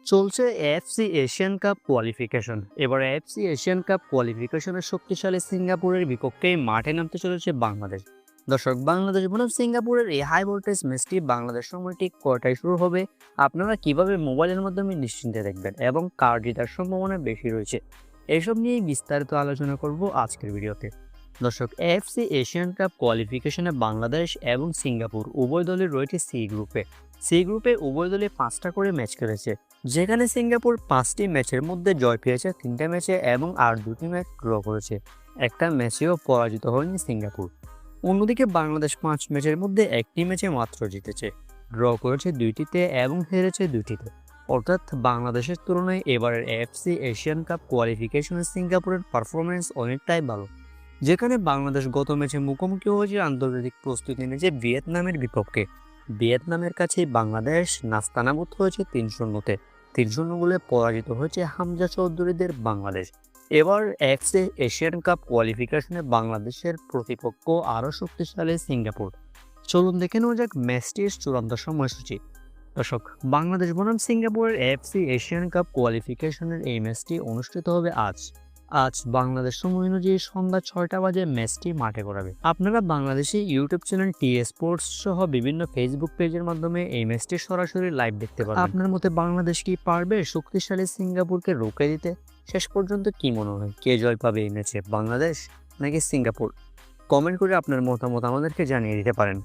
চলছে AFC Asian cup qualification. এবার AFC Asian cup কোয়ালিফিকেশনের শক্তিশালী সিঙ্গাপুরের বিপক্ষে মাঠে নামতে চলেছে বাংলাদেশ। দর্শক, বাংলাদেশ বনাম সিঙ্গাপুরের এই হাই ভোল্টেজ ম্যাচটি বাংলাদেশ সময় ঠিক কয়টায় শুরু হবে, আপনারা কিভাবে মোবাইলের মাধ্যমে নিশ্চিন্তে দেখবেন এবং কার জেতার সম্ভাবনা বেশি রয়েছে, এসব নিয়েই বিস্তারিত আলোচনা করব আজকের ভিডিওতে। দর্শক, এএফসি এশিয়ান কাপ কোয়ালিফিকেশনে বাংলাদেশ এবং সিঙ্গাপুর উভয় দলের রয়েছে সি গ্রুপে উভয় দলে 5টা করে ম্যাচ খেলেছে, যেখানে সিঙ্গাপুর 5টি ম্যাচের মধ্যে জয় পেয়েছে 3টা ম্যাচে এবং আর 2টি ম্যাচ ড্র করেছে। একটা ম্যাচেও পরাজিত হয়নি সিঙ্গাপুর। অন্যদিকে বাংলাদেশ 5 ম্যাচের মধ্যে 1টি ম্যাচে মাত্র জিতেছে, ড্র করেছে 2টিতে এবং হেরেছে 2টিতে। অর্থাৎ বাংলাদেশের তুলনায় এবারের এএফসি এশিয়ান কাপ কোয়ালিফিকেশনে সিঙ্গাপুরের পারফরমেন্স অনেকটাই ভালো, যেখানে বাংলাদেশ গত ম্যাচে মুখোমুখি হয়েছে আন্তর্জাতিক প্রস্তুতি নিয়েছে ভিয়েতনামের বিপক্ষে। ভিয়েতনামের কাছে বাংলাদেশ নাস্তানাবুদ হয়েছে 3-0-তে। 3-0 গোলে পরাজিত হয়েছে হামজা চৌধুরীদের বাংলাদেশ। এবার এএফসি এশিয়ান কাপ কোয়ালিফিকেশনে বাংলাদেশের প্রতিপক্ষ আরও শক্তিশালী সিঙ্গাপুর। চলুন দেখে নেওয়া যাক ম্যাচটির চূড়ান্ত সময়সূচি। দর্শক, বাংলাদেশ বনাম সিঙ্গাপুরের এএফসি এশিয়ান কাপ কোয়ালিফিকেশনের এই ম্যাচটি অনুষ্ঠিত হবে আজ বাংলাদেশ সময় অনুযায়ী সন্ধ্যা 6টা বাজে ম্যাচটি মাঠে গড়াবে। আপনারা Bangladeshi YouTube channel T Sports সহ বিভিন্ন ফেসবুক পেজের মাধ্যমে এই ম্যাচটি সরাসরি লাইভ দেখতে পারবেন। আপনার মতে বাংলাদেশ কি পারবে শক্তিশালী সিঙ্গাপুরকে রুখে দিতে? শেষ পর্যন্ত কি মনে হয়, কে জয় পাবে এই ম্যাচে, বাংলাদেশ নাকি সিঙ্গাপুর? কমেন্ট করে আপনার মতামত আমাদেরকে জানিয়ে দিতে পারেন।